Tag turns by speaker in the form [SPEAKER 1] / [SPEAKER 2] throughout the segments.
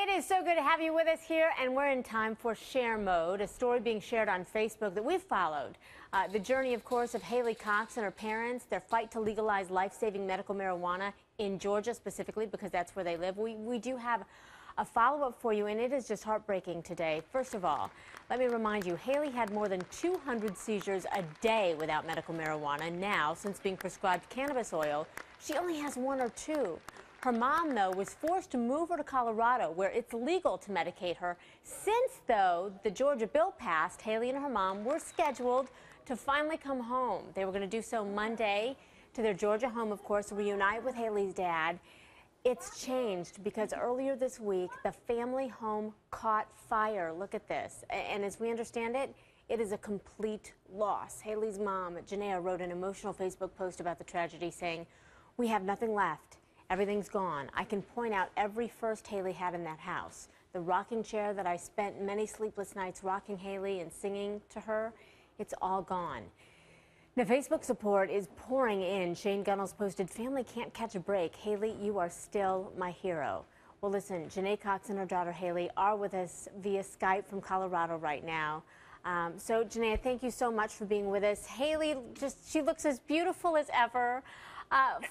[SPEAKER 1] It is so good to have you with us here, and we're in time for Share Mode, a story being shared on Facebook that we've followed. The journey, of course, of Haley Cox and her parents, their fight to legalize life-saving medical marijuana in Georgia specifically, because that's where they live. We do have a follow-up for you, and it is just heartbreaking today. First of all, let me remind you, Haley had more than 200 seizures a day without medical marijuana. Now, since being prescribed cannabis oil, she only has one or two. Her mom, though, was forced to move her to Colorado, where it's legal to medicate her. Since, though, the Georgia bill passed, Haley and her mom were scheduled to finally come home. They were going to do so Monday to their Georgia home, of course, reunite with Haley's dad. It's changed because earlier this week, the family home caught fire. Look at this. And as we understand it, it is a complete loss. Haley's mom, Janaea, wrote an emotional Facebook post about the tragedy saying, "We have nothing left. Everything's gone. I can point out every first Haley had in that house. The rocking chair that I spent many sleepless nights rocking Haley and singing to her, it's all gone." Now, Facebook support is pouring in. Shane Gunnels posted, "Family can't catch a break. Haley, you are still my hero." Well, listen, Janaea Cox and her daughter Haley are with us via Skype from Colorado right now. So, Janaea, thank you so much for being with us. Haley, she looks as beautiful as ever.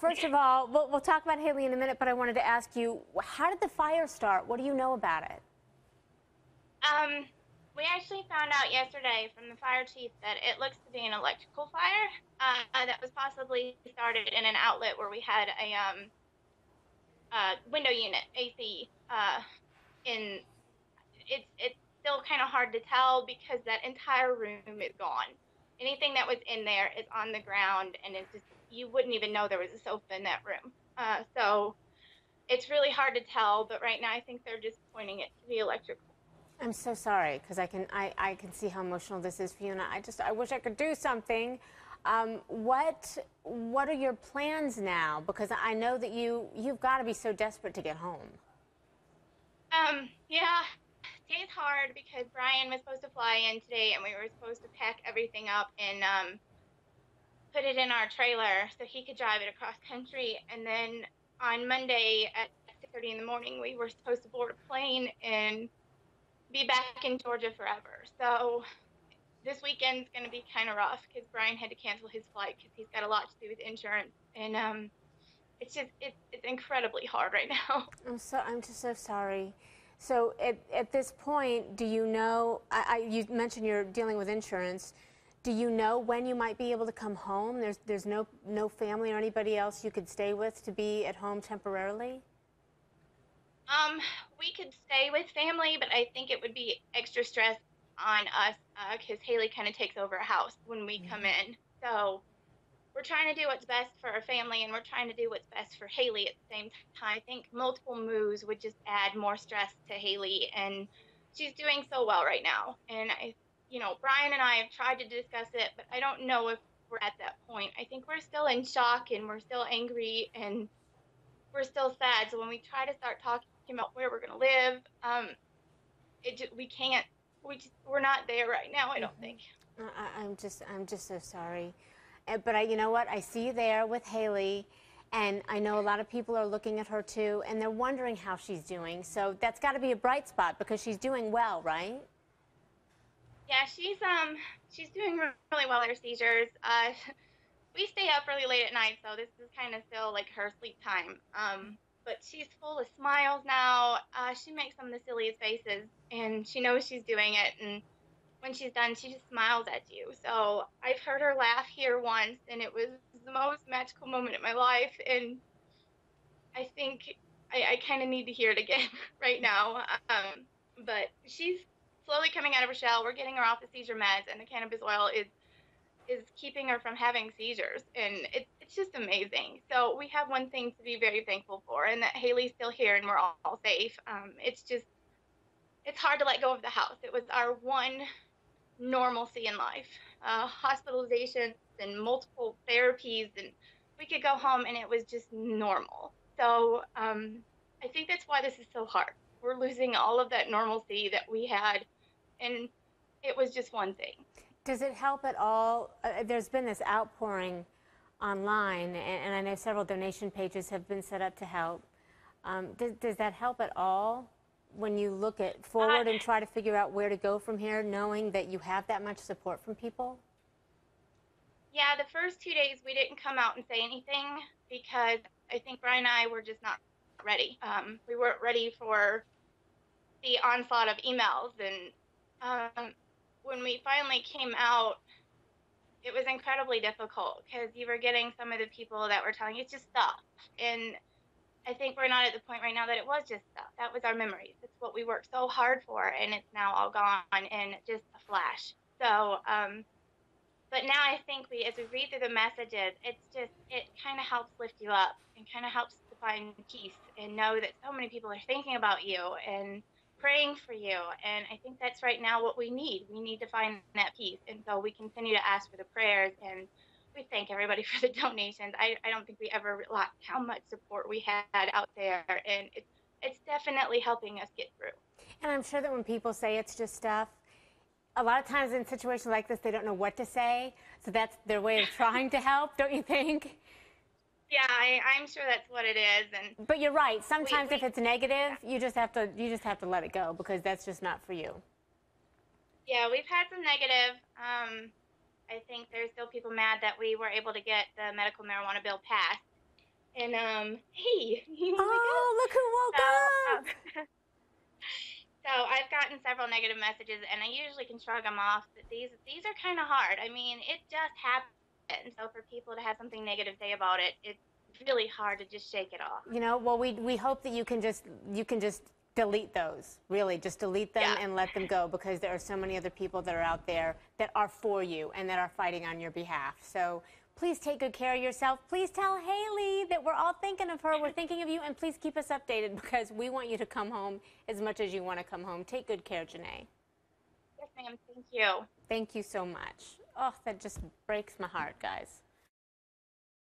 [SPEAKER 1] First of all, we'll talk about Haley in a minute, but I wanted to ask you, how did the fire start? What do you know about it?
[SPEAKER 2] We actually found out yesterday from the fire chief that it looks to be an electrical fire that was possibly started in an outlet where we had a window unit, AC. It's still kind of hard to tell because that entire room is gone. Anything that was in there is on the ground, and it's just, you wouldn't even know there was a sofa in that room. So it's really hard to tell, but right now I think they're just pointing it to the electrical.
[SPEAKER 1] I'm so sorry, because I can see how emotional this is for you, and I wish I could do something. What are your plans now? Because I know that you've got to be so desperate to get home.
[SPEAKER 2] Yeah, today's hard because Brian was supposed to fly in today, and we were supposed to pack everything up and put it in our trailer so he could drive it across country. And then on Monday at 6:30 in the morning, we were supposed to board a plane and be back in Georgia forever. So this weekend's going to be kind of rough because Brian had to cancel his flight because he's got a lot to do with insurance. And it's incredibly hard right now.
[SPEAKER 1] I'm just so sorry. So at this point, do you know, you mentioned you're dealing with insurance. Do you know when you might be able to come home? There's no family or anybody else you could stay with to be at home temporarily?
[SPEAKER 2] We could stay with family, but I think it would be extra stress on us because Haley kind of takes over a house when we come in. So we're trying to do what's best for our family, and we're trying to do what's best for Haley at the same time. I think multiple moves would just add more stress to Haley, and she's doing so well right now. And Brian and I have tried to discuss it, but I don't know if we're at that point. I think we're still in shock, and we're still angry, and we're still sad. So when we try to start talking about where we're going to live, we can't. We're not there right now, I don't think.
[SPEAKER 1] I'm just so sorry. But you know what? I see you there with Haley, and I know a lot of people are looking at her too, and they're wondering how she's doing. So that's got to be a bright spot because she's doing well, right?
[SPEAKER 2] Yeah, she's doing really well with her seizures. We stay up really late at night, so this is kind of still like her sleep time. But she's full of smiles now. She makes some of the silliest faces, and she knows she's doing it. And when she's done, she just smiles at you. So I've heard her laugh here once, and it was the most magical moment in my life. And I think I kind of need to hear it again right now. But she's slowly coming out of her shell. We're getting her off the seizure meds, and the cannabis oil is keeping her from having seizures, and it's just amazing. So we have one thing to be very thankful for, and that Haley's still here and we're all safe. It's hard to let go of the house. It was our one normalcy in life. Hospitalizations and multiple therapies, and we could go home and it was just normal. So I think that's why this is so hard. We're losing all of that normalcy that we had, and it was just one thing.
[SPEAKER 1] Does it help at all? There's been this outpouring online, and I know several donation pages have been set up to help. Does that help at all when you look at forward and try to figure out where to go from here, knowing that you have that much support from people?
[SPEAKER 2] Yeah, the first 2 days we didn't come out and say anything because I think Brian and I were just not ready. We weren't ready for the onslaught of emails, and when we finally came out, it was incredibly difficult because you were getting some of the people that were telling you it's just stuff, and I think we're not at the point right now that it was just stuff. That was our memories. It's what we worked so hard for, and it's now all gone in just a flash. So, but now I think as we read through the messages, it kind of helps lift you up and kind of helps to find peace and know that so many people are thinking about you and praying for you. And I think that's right now what we need. We need to find that peace. And so we continue to ask for the prayers, and we thank everybody for the donations. I don't think we ever realized how much support we had out there, and it's definitely helping us get through.
[SPEAKER 1] And I'm sure that when people say it's just stuff, a lot of times in situations like this, they don't know what to say. So that's their way of trying to help, don't you think?
[SPEAKER 2] Yeah, I'm sure that's what it is. And
[SPEAKER 1] but you're right. Sometimes if it's negative, you just have to let it go because that's just not for you.
[SPEAKER 2] Yeah, we've had some negative. I think there's still people mad that we were able to get the medical marijuana bill passed. And hey, you wanna wake up?
[SPEAKER 1] Look who woke up!
[SPEAKER 2] So I've gotten several negative messages, and I usually can shrug them off. But these are kind of hard. I mean, it just happened. So for people to have something negative to say about it, it's really hard to just shake it off.
[SPEAKER 1] You know, well, we hope that you can just delete those. Really, just delete them and let them go, because there are so many other people that are out there that are for you and that are fighting on your behalf. So please take good care of yourself. Please tell Haley that we're all thinking of her. We're thinking of you, and please keep us updated because we want you to come home as much as you want to come home. Take good care, Janae.
[SPEAKER 2] Yes, ma'am. Thank you.
[SPEAKER 1] Thank you so much. Oh, that just breaks my heart, guys.